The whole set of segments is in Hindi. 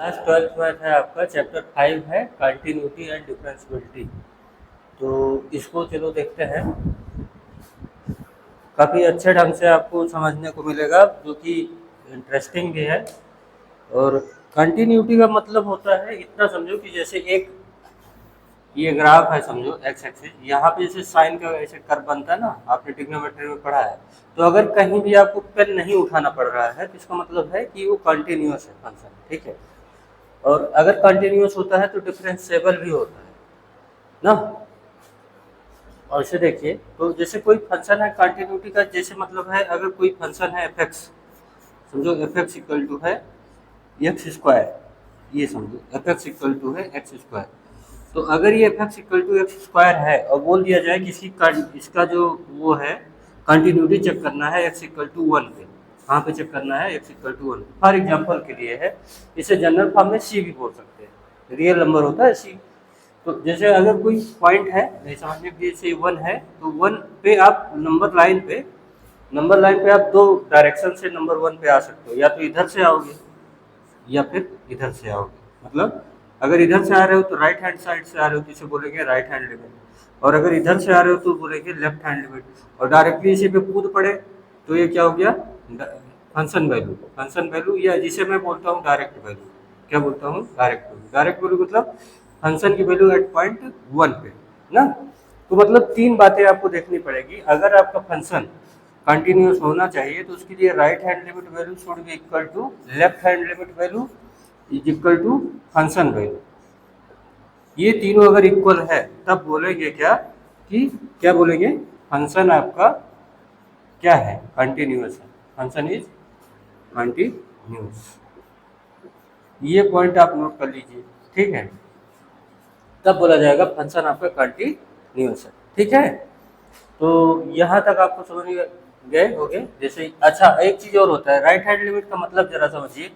क्लास 12th में है आपका चैप्टर 5 है कंटिन्यूटी एंड डिफरेंशियबिलिटी। तो इसको चलो देखते हैं। काफ़ी अच्छे ढंग से आपको समझने को मिलेगा जो कि इंटरेस्टिंग भी है। और कंटिन्यूटी का मतलब होता है इतना समझो कि जैसे एक ये ग्राफ है, समझो एक्स एक्सिस, यहाँ पे जैसे साइन का ऐसे कर्व बनता है ना, आपने ट्रिग्नोमेट्री में पढ़ा है। तो अगर कहीं भी आपको पेन नहीं उठाना पड़ रहा है तो इसका मतलब है कि वो कंटिन्यूअस है फंक्शन, ठीक है। और अगर कंटिन्यूअस होता है तो डिफरेंशिएबल भी होता है ना। और इसे देखिए, तो जैसे कोई फंक्शन है कंटिन्यूटी का, जैसे मतलब है अगर कोई फंक्शन है एफ एक्स, समझो एफ एक्स इक्वल टू है एक्स स्क्वायर, ये समझो एफ एक्स इक्वल टू है एक्स स्क्वायर। तो अगर ये f x equal to x square है और बोल दिया जाए कि इसका जो वो है कंटिन्यूटी चेक करना है एक्स इक्वल टू वन पे, कहाँ पे चेक करना है x equal to one. For example के लिए है, इसे जनरल फॉर्म में सी भी बोल सकते हैं, रियल नंबर होता है सी। तो जैसे अगर कोई पॉइंट है, नहीं समझने के लिए, जैसे वन है तो वन पे आप नंबर लाइन पे आप दो डायरेक्शन से नंबर वन पे आ सकते हो, या तो इधर से आओगे या फिर इधर से आओगे। मतलब अगर इधर से आ रहे हो तो राइट हैंड साइड से आ रहे हो तो इसे बोलेंगे राइट हैंड लिमिट, और अगर इधर से आ रहे हो तो बोलेंगे लेफ्ट हैंड लिमिट। और डायरेक्टली इसी पे कूद पड़े तो ये क्या हो गया, फंक्शन वैल्यू, या जिसे मैं बोलता हूँ डायरेक्ट वैल्यू। क्या बोलता हूँ, डायरेक्ट वैल्यू मतलब फंक्शन की वैल्यू एट पॉइंट वन पे ना। तो मतलब तीन बातें आपको देखनी पड़ेगी। अगर आपका फंक्शन कंटिन्यूअस होना चाहिए तो उसके लिए right hand limit value should be equal to left hand limit value is equal to function value. ये तीनों अगर इक्वल है तब बोलेंगे क्या, कि क्या बोलेंगे, फंक्शन आपका क्या है, कंटिन्यूअस है, फंक्शन इज कंटिन्यूअस। ये पॉइंट आप नोट कर लीजिए, ठीक है। तब बोला जाएगा फंक्शन आपका कंटिन्यूअस है, ठीक है। तो यहाँ तक आपको समझ गए होगे। जैसे अच्छा एक चीज और होता है, राइट हैंड लिमिट का मतलब जरा समझिए।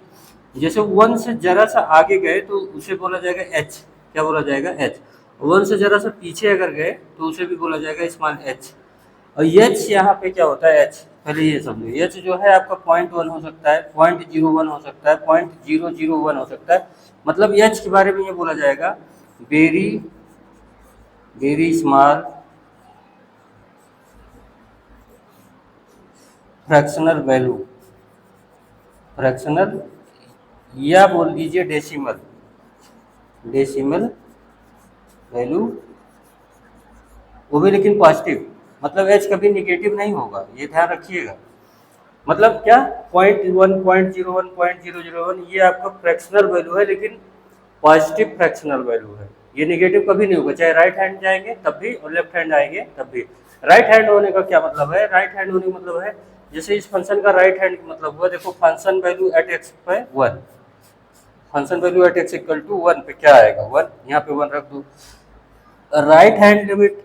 जैसे वन से जरा सा आगे गए तो उसे बोला जाएगा एच। क्या बोला जाएगा, एच। वन से जरा सा पीछे अगर गए तो उसे भी बोला जाएगा स्मॉल एच। और एच यहाँ पे क्या होता है, एच पहले ये समझो। एच जो है आपका पॉइंट वन हो सकता है, पॉइंट जीरो वन हो सकता है, पॉइंट जीरो जीरो वन हो सकता है। मतलब एच के बारे में ये बोला जाएगा very very small fractional value, fractional, या बोल दीजिए डेसिमल, डेसिमल वैल्यू, वो भी लेकिन पॉजिटिव। मतलब एच कभी निगेटिव नहीं होगा, ये ध्यान रखिएगा। मतलब क्या, point one, point zero one, point zero zero one, ये आपका फ्रैक्शनल वैल्यू है, लेकिन पॉजिटिव फ्रैक्शनल वैल्यू है। ये निगेटिव कभी नहीं होगा, चाहे राइट हैंड जाएंगे तब भी और लेफ्ट हैंड आएंगे तब भी। राइट हैंड होने का क्या मतलब है, राइट हैंड होने का मतलब है, जैसे इस फंक्शन का राइट हैंड मतलब हुआ, देखो फंक्शन वैल्यू एट एक्स पे one, function value at x equal to one पे क्या आएगा, वन। यहाँ पे वन रख दो। राइट हैंड लिमिट,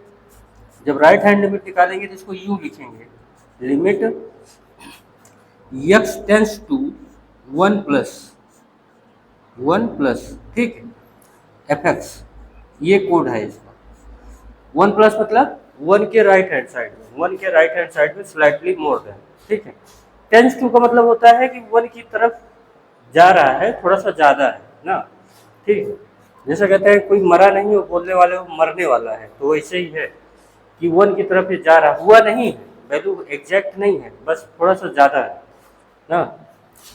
जब राइट हैंड लिमिट निकालेंगे तो इसको यू लिखेंगे, limit x tends to one plus ठीक है, एफ एक्स, ये कोड है इसका। वन प्लस मतलब वन के राइट हैंड साइड में, वन के राइट हैंड साइड में स्लाइटली मोर देन, ठीक है। टेंस टू का मतलब होता है कि वन की तरफ जा रहा है, थोड़ा सा ज्यादा है ना, ठीक है। जैसा कहते हैं कोई मरा नहीं हो, बोलने वाले वो मरने वाला है, तो वैसे ही है कि वन की तरफ ये जा रहा हुआ नहीं है, वैल्यू एग्जैक्ट नहीं है, बस थोड़ा सा ज्यादा है ना।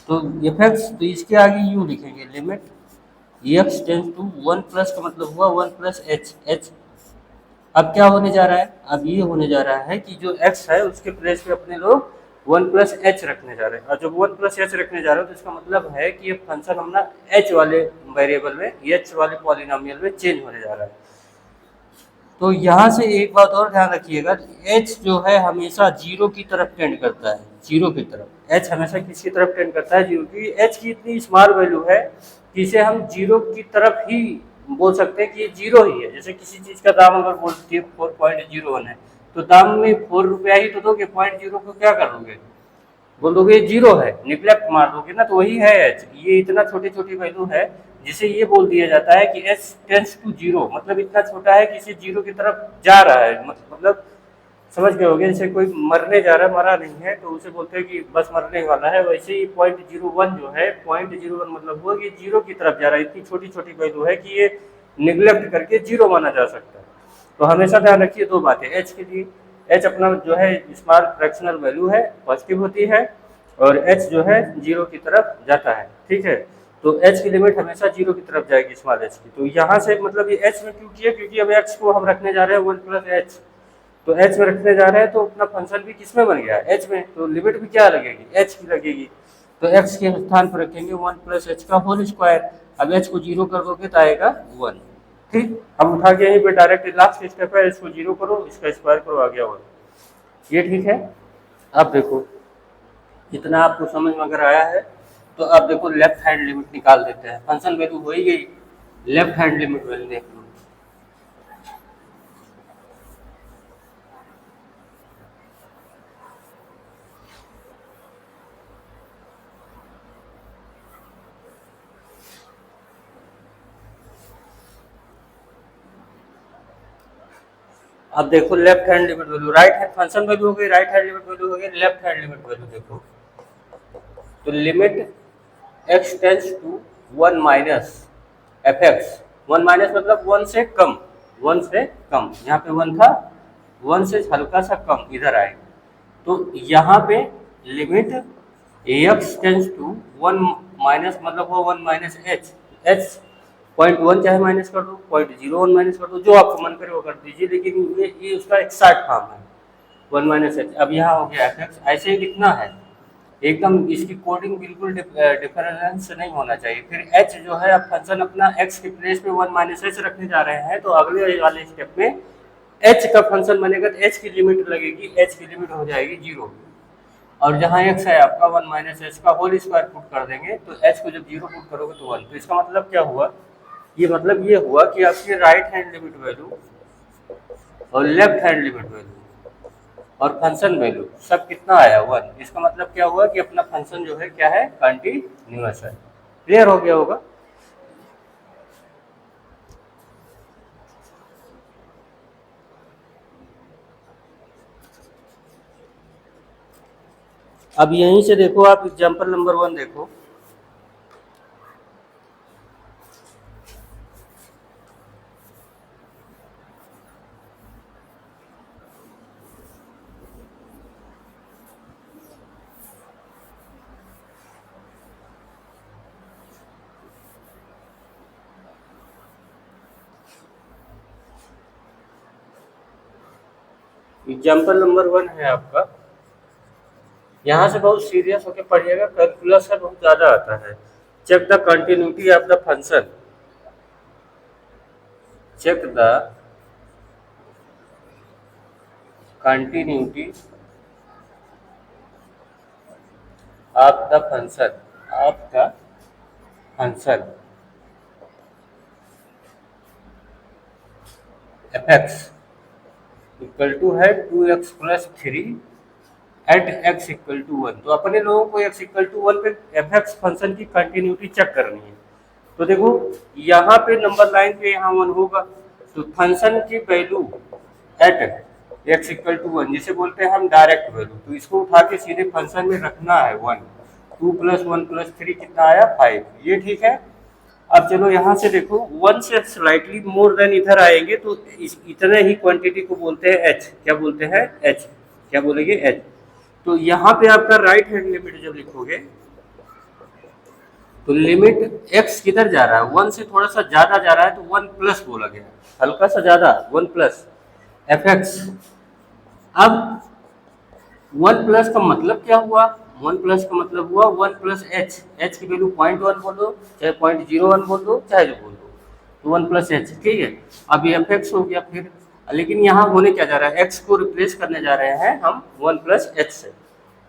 तो एफ एक्स, तो इसके आगे यू लिखेंगे, limit x tends to one plus का मतलब हुआ वन प्लस एच, एच। अब क्या होने जा रहा है, अब ये होने जा रहा है कि जो x है उसके प्लेस पे अपने लोग वन प्लस एच रखने जा रहे हैं। और जब वन प्लस एच रखने जा रहे हो तो इसका मतलब है कि ये फंक्शन अपना एच वाले वेरिएबल में, एच वाले पॉलिनोमियल में चेंज होने जा रहा है। तो यहाँ से एक बात और ध्यान रखिएगा, एच जो है हमेशा जीरो की तरफ टेंड करता है, जीरो की तरफ। एच हमेशा किसकी तरफ टेंड करता है, जीरो की। एच की इतनी स्मॉल वैल्यू है कि इसे हम जीरो की तरफ ही बोल सकते हैं कि ये जीरो ही है। जैसे किसी चीज का दाम अगर बोलते 4.01 है तो दाम में 4 रुपया ही तो दोगे, पॉइंट जीरो को क्या करोगे, बोल दोगे जीरो है, निग्लेक्ट मार दोगे ना, तो वही है एच। ये इतना छोटी छोटी वैल्यू है जिसे ये बोल दिया जाता है कि एच टेंस टू जीरो, मतलब इतना छोटा है कि इसे जीरो की तरफ जा रहा है, मतलब समझ गए होगे, जैसे कोई मरने जा रहा है, मरा नहीं है तो उसे बोलते हैं कि बस मरने ही वाला है, वैसे ही 0.01 जो है, 0.01 मतलब हुआ कि जीरो की तरफ जा रहा है। इतनी छोटी छोटी वैल्यू है कि ये निग्लेक्ट करके जीरो माना जा सकता है। तो हमेशा ध्यान रखिए दो बातें एच के लिए। एच अपना जो है स्मॉल फ्रैक्शनल वैल्यू है, पॉजिटिव होती है, और एच जो है जीरो की तरफ जाता है, ठीक है। तो एच की लिमिट हमेशा जीरो की तरफ जाएगी, स्मॉल एच की। तो यहाँ से मतलब ये एच में क्यों किया, क्योंकि अब एक्स को हम रखने जा रहे हैं 1+h, तो एच में रखने जा रहे हैं तो अपना फंक्शन भी किस में बन गया, एच में, तो लिमिट भी क्या लगेगी, एच की लगेगी। तो एक्स के स्थान पर रखेंगे 1+h का होल स्क्वायर। अब एच को जीरो कर दोगे तो आएगा 1। ठीक, अब उठा के यहीं पे डायरेक्ट लास्ट स्टेप है, इसको जीरो करो, इसका स्क्वायर करो, आ गया 1। ये ठीक है। अब देखो इतना आपको समझ में अगर आया है तो अब देखो लेफ्ट हैंड लिमिट निकाल देते हैं। फंक्शन वैल्यू हो ही गई, लेफ्ट हैंड लिमिट वैल्यू देख लो। अब देखो left hand limit value, right hand function value हो गई, राइट हैंड लिमिट वैल्यू हो गई, लेफ्ट हैंड लिमिट वैल्यू देखो। तो limit x tends to 1 minus f x, 1 minus मतलब 1 से कम, 1 से कम, यहाँ पे 1 था, 1 से हल्का सा कम इधर आएगा। तो यहाँ पे limit x tends to 1 minus मतलब वो 1 माइनस एच, एच 0.1 चाहे माइनस कर दो, 0.01 माइनस कर दो, जो आपको मन करे वो कर दीजिए, लेकिन ये उसका एक शॉर्ट फॉर्म है 1 माइनस एच। अब यहाँ हो गया एफ एक्स, ऐसे ही लिखना है एकदम, इसकी कोडिंग बिल्कुल डिफरेंस नहीं होना चाहिए। फिर एच जो है, अब फंक्शन अपना एक्स के प्लेस पे 1 माइनस एच रखने जा रहे हैं, तो अगले वाले स्टेप में एच का फंक्शन बनेगा तो एच की लिमिट लगेगी, एच की लिमिट हो जाएगी जीरो। और जहाँ एक्स है आपका 1 माइनस एच का होल स्क्वायर पुट कर देंगे, तो एच को जब जीरो पुट करोगे तो 1। तो इसका मतलब क्या हुआ, ये मतलब ये हुआ कि आपकी राइट हैंड लिमिट वैल्यू और लेफ्ट हैंड लिमिट वैल्यू और फंक्शन वैल्यू सब कितना आया, 1। इसका मतलब क्या हुआ कि अपना फंक्शन जो है क्या है, कंटिन्यूअस है। क्लियर हो गया होगा। अब यहीं से देखो आप एग्जांपल नंबर 1 देखो। एग्जाम्पल नंबर 1 है आपका, यहाँ से बहुत सीरियस होकर पढ़िएगा, कैलकुलस है बहुत ज्यादा आता है। Check the continuity of the function, check the continuity of the function, of the function f x equal to है 2x+3 eight x equal to 1। तो अपने लोगों को x इक्वल टू 1 पे एफ एक्स फंक्शन की कंटिन्यूटी चेक करनी है। तो देखो यहाँ पे नंबर लाइन पे यहाँ 1 होगा, तो फंक्शन की value at x equal to 1 जिसे बोलते हैं हम डायरेक्ट वैल्यू, तो इसको उठा के सीधे फंक्शन में रखना है 1। 2+1+3 कितना आया, 5। ये ठीक है। अब चलो यहाँ से देखो 1 से स्लाइटली मोर देन इधर आएंगे, तो इतने ही क्वांटिटी को बोलते हैं एच। क्या बोलते हैं, एच। क्या बोलेंगे, एच। तो यहाँ पे आपका राइट हैंड लिमिट जब लिखोगे तो लिमिट एक्स किधर जा रहा है, 1 से थोड़ा सा ज्यादा जा रहा है, तो 1 प्लस बोला गया, हल्का सा ज्यादा, 1 प्लस एफ एक्स। अब 1 प्लस का मतलब क्या हुआ, 1 प्लस का मतलब हुआ 1 प्लस एच, एच की वैल्यू 0.1 बोल दो, चाहे 0.01 बोल दो, चाहे जो बोल दो, तो 1 प्लस एच, ठीक है। अब ये एफ एक्स हो गया फिर, लेकिन यहाँ होने क्या जा रहा है, एक्स को रिप्लेस करने जा रहे हैं हम 1 प्लस एच से।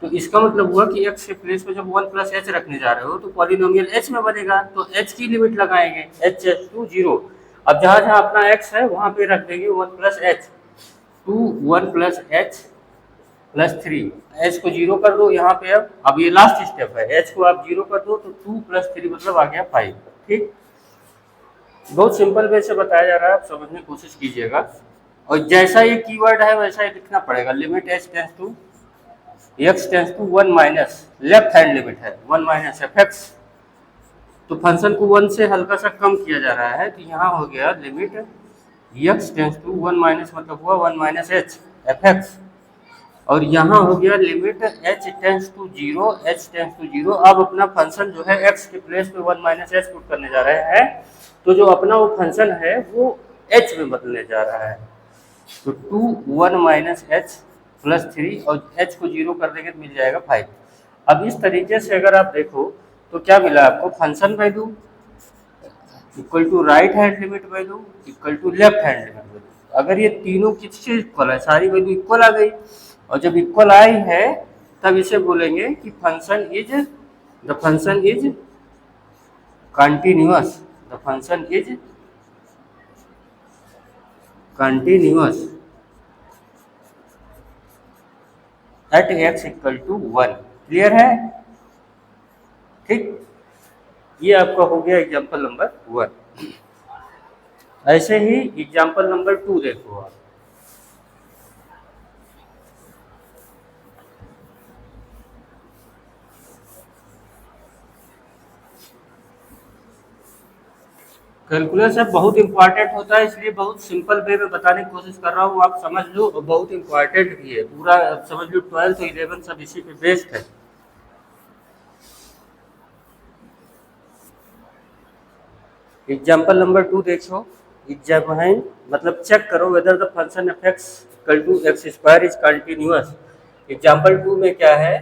तो इसका मतलब हुआ कि एक्स के प्लेस पे जब 1 प्लस एच रखने जा रहे हो तो पॉलिनोमियल एच में बनेगा, तो एच की लिमिट लगाएंगे, एच टू 0। अब जहाँ जहाँ अपना एक्स है वहाँ पे रख देंगे 1 plus h, two 1 plus h plus 3, एच को 0 कर दो यहाँ पे। अब ये लास्ट स्टेप है, एच को आप 0 कर दो तो 2 प्लस 3 मतलब आ गया 5। ठीक, बहुत सिंपल वे से बताया जा रहा है, आप समझने की कोशिश कीजिएगा। और जैसा ये कीवर्ड है वैसा ही लिखना पड़ेगा, limit h tends to x tends to one minus, left hand limit है वन माइनस एफ एक्स, तो फंक्शन को वन से हल्का सा कम किया जा रहा है, तो यहाँ हो गया limit x tends to one minus मतलब हुआ one minus h f x, और यहाँ हो गया limit h tends to zero h tends to zero. अब अपना फंक्शन जो है एक्स के प्लेस पे वन माइनस एच पुट करने जा रहे हैं, तो जो अपना वो फंक्शन है वो एच में बदलने जा रहा है, तो two one minus h plus three, और एच को जीरो कर देंगे तो मिल जाएगा फाइव। अब इस तरीके से अगर आप देखो तो क्या मिला आपको, function value equal to right hand limit value equal to left hand limit value. अगर ये तीनों किससे इक्वल है, सारी वैल्यू इक्वल आ गई, और जब इक्वल आई है तब इसे बोलेंगे कि function is the function is continuous, the function is continuous at x equal to one. Clear है? ठीक, ये आपका हो गया एग्जाम्पल नंबर वन। ऐसे ही एग्जाम्पल नंबर टू देखो आप। कैलकुलस है बहुत इंपॉर्टेंट होता है, इसलिए बहुत सिंपल वे में बताने की कोशिश कर रहा हूँ, आप समझ लो, और बहुत इंपॉर्टेंट भी है, पूरा समझ लो 12th 11 सब इसी पे बेस्ड है। एग्जाम्पल नंबर टू देखो, एग्जामिन मतलब चेक करो whether the function f x equal to x square is continuous. Example two में क्या है,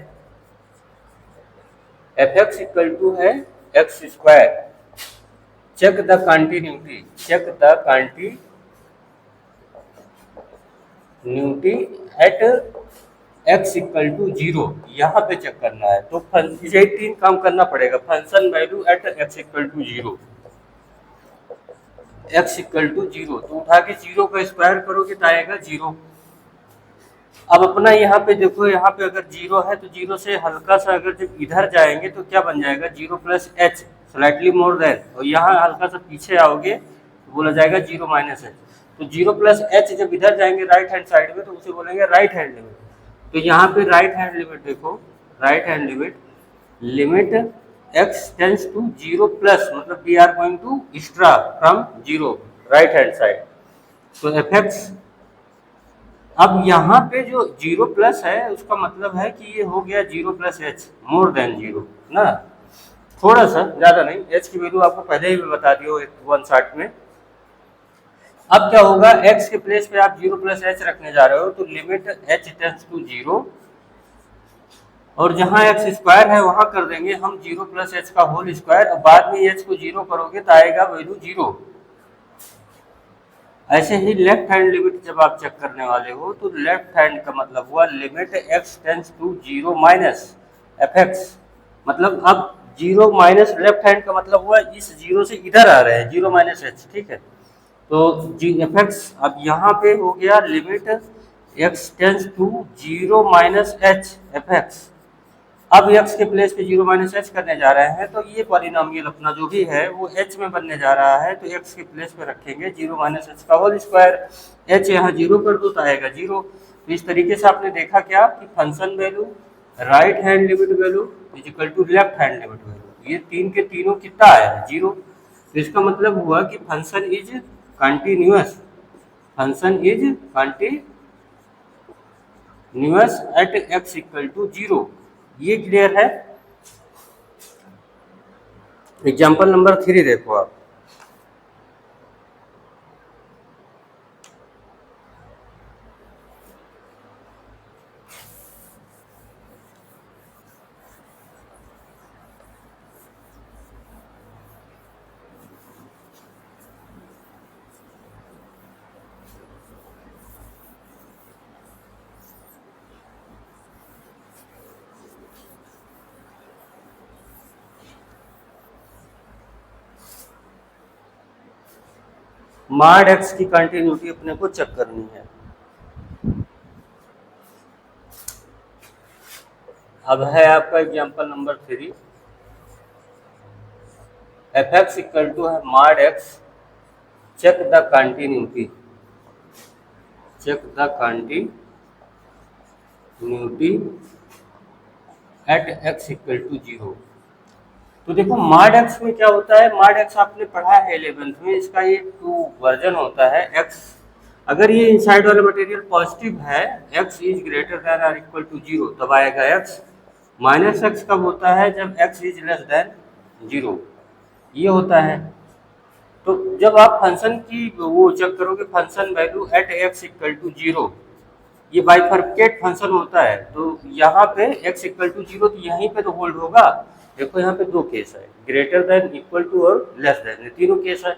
एफ एक्स इक्वल टू है x square, check the continuity, check the continuity at x equal to zero, यहाँ पे चेक करना है, तो ये तीन काम करना पड़ेगा, function value at x equal to zero, x equal to zero, तो उठा के जीरो का स्क्वायर करोगे तो आएगा जीरो। अब अपना यहाँ पे देखो, यहाँ पे अगर जीरो है तो जीरो से हल्का सा अगर जब इधर जाएंगे तो क्या बन जाएगा, zero plus H slightly more then, और यहाँ हल्का सा पीछे आओगे तो बोला जाएगा जीरो माइनस एच, तो जीरो प्लस एच जब इधर जाएंगे राइट हैंड साइड में तो उसे बोलेंगे राइट हैंड लिमिट। तो यहाँ पे राइट हैंड लिमिट देखो, right hand limit limit x tends to zero plus मतलब we are going to extra from zero right hand side, तो एफ एक्स। अब यहाँ पे जो जीरो प्लस है उसका मतलब है कि ये हो गया zero plus H more than zero ना, थोड़ा सा ज्यादा नहीं, एच की वैल्यू आपको पहले ही बता दियो वन शॉट में। अब क्या होगा, एक्स के प्लेस पे आप जीरो प्लस एच रखने जा रहे हो, तो limit h tends to zero, और जहां एक्स स्क्वायर है वहां कर देंगे हम जीरो प्लस एच का होल स्क्वायर, और बाद में एच को जीरो करोगे तो आएगा वैल्यू जीरो। ऐसे ही लेफ्ट हैंड लिमिट जब आप चेक करने वाले हो तो लेफ्ट हैंड का मतलब हुआ limit x tends to zero minus f x, मतलब अब जीरो माइनस लेफ्ट हैंड का मतलब हुआ इस जीरो से इधर आ रहे हैं जीरो माइनस एच, ठीक है, तो जी एफ एक्स। अब यहाँ पे हो गया limit x tends to zero minus h f x, अब x के प्लेस पे जीरो माइनस एच करने जा रहे हैं, तो ये पॉलिनोमियल अपना जो भी है वो h में बनने जा रहा है, तो x के प्लेस पे रखेंगे जीरो माइनस एच का होल स्क्वायर, h यहाँ जीरो कर दो तो आएगा जीरो। तो इस तरीके से आपने देखा क्या कि function value, right hand limit value is equal to left hand limit value, ये तीन के तीनों कितना आया है, जीरो। तो इसका मतलब हुआ कि function is continuous, function is continuous at x equal to zero. ये क्लियर है? एग्जाम्पल नंबर थ्री देखो आप, मॉड एक्स की कंटिन्यूटी अपने को चेक करनी है। अब है आपका example number three, f x equal to है mod x, check the continuity, check the continuity at x equal to 0। तो देखो मॉड x में क्या होता है, मॉड x आपने पढ़ा है 11th में, इसका ये 2 वर्जन होता है। x अगर ये इनसाइड वाला मटेरियल पॉजिटिव है, x इज ग्रेटर देन और इक्वल टू 0, तब आएगा x। माइनस x कब होता है, जब x इज लेस देन 0, ये होता है। तो जब आप फंक्शन की वो चेक करोगे, function value at x equal to 0, ये बाइफरकेट फंक्शन होता है। तो यहाँ पे x इक्वल टू 0, तो यहीं पे तो होल्ड होगा। देखो यहाँ पे 2 केस है, ग्रेटर देन, इक्वल टू और लेस देन, ये तीनों केस है।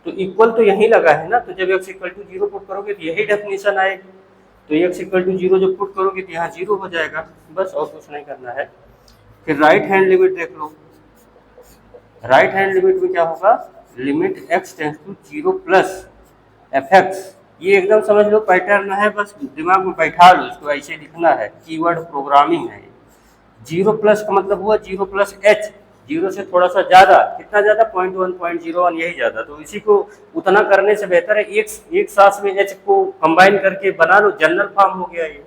तो इक्वल तो यहीं लगा है ना, तो जब x इक्वल टू 0 पुट करोगे तो यही डेफिनेशन आएगी। तो x इक्वल टू 0 जब पुट करोगे तो यहाँ 0 हो जाएगा, बस और कुछ नहीं करना है। फिर राइट हैंड लिमिट देख लो। राइट हैंड लिमिट में क्या होगा, limit x tends to 0 plus fx। ये एकदम समझ लो पैटर्न है, बस दिमाग में बैठा लो, इसको ऐसे लिखना है, कीवर्ड प्रोग्रामिंग है। 0 प्लस का मतलब हुआ 0 प्लस h, 0 से थोड़ा सा ज्यादा, कितना ज्यादा, 0.1 0.01, यही ज्यादा। तो इसी को उतना करने से बेहतर है एक साथ में h को कंबाइन करके बना लो, जनरल फॉर्म हो गया ये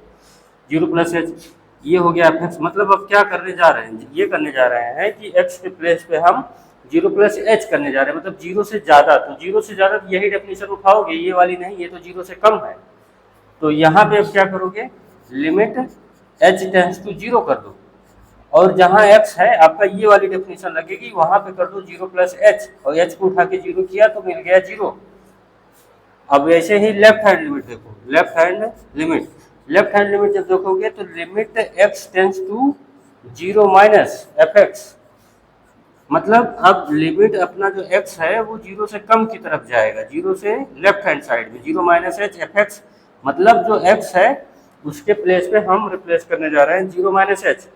0 प्लस h। ये हो गया fx। मतलब अब क्या करने जा रहे हैं, ये करने जा रहे हैं कि x के प्लेस पे हम 0 प्लस h करने जा रहे हैं, मतलब 0 से ज्यादा। तो 0 से ज्यादा तो यही डेफिनेशन उठाओगे, ये वाली नहीं, ये तो 0 से कम है। तो यहाँ पे अब क्या करोगे, लिमिट h टेंड्स टू 0 कर दो, और जहाँ x है आपका ये वाली डेफिनेशन लगेगी, वहां पे कर दो 0 प्लस h, और h को उठा के 0 किया तो मिल गया 0। अब ऐसे ही लेफ्ट हैंड लिमिट देखो, left hand limit, left hand limit जब देखोगे तो limit x tends to 0 minus fx। मतलब अब लिमिट अपना जो x है वो 0 से कम की तरफ जाएगा, 0 से लेफ्ट हैंड साइड में, 0 माइनस h fx। मतलब जो x है उसके प्लेस पे हम रिप्लेस करने जा रहे हैं 0 माइनस h।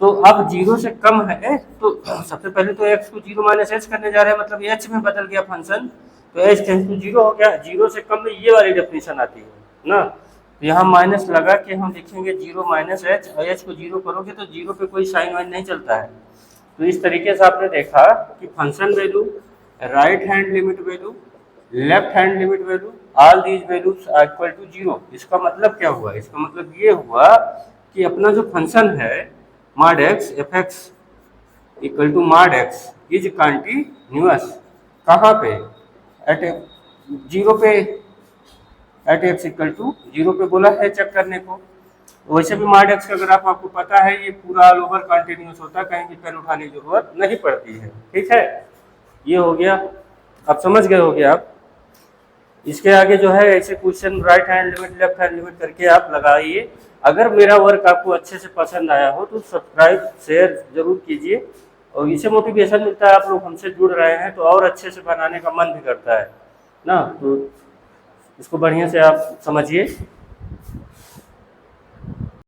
तो अब 0 से कम है, तो सबसे पहले तो x को 0 माइनस h करने जा रहे हैं, मतलब h में बदल गया फंक्शन, तो h टेंड्स टू 0 हो गया। 0 से कम में ये वाली डेफिनेशन आती है ना, तो यहाँ माइनस लगा के हम लिखेंगे 0 माइनस h, और h को 0 करोगे तो 0 पे कोई साइन वाइन नहीं चलता है। तो इस तरीके से आपने देखा कि function value, right hand limit value, left hand limit value, all these values are equal to 0। इसका मतलब क्या हुआ, इसका मतलब ये हुआ कि अपना जो फंक्शन है mod x fx equal to mod x is continuous. कहाँ पे, एट 0 पे, एट x इक्वल टू 0 पे बोला है चेक करने को। वैसे भी mod x का ग्राफ आपको पता है, ये पूरा ऑल ओवर कंटिन्यूअस होता है, कहीं भी पेन उठाने की जरूरत नहीं पड़ती है। ठीक है, ये हो गया, अब समझ गए होगे आप। इसके आगे जो है ऐसे question right hand limit, left hand limit करके आप लगाइए। अगर मेरा वर्क आपको अच्छे से पसंद आया हो तो सब्सक्राइब शेयर जरूर कीजिए, और इससे मोटिवेशन मिलता है, आप लोग हमसे जुड़ रहे हैं तो और अच्छे से बनाने का मन भी करता है ना। तो इसको बढ़िया से आप समझिए।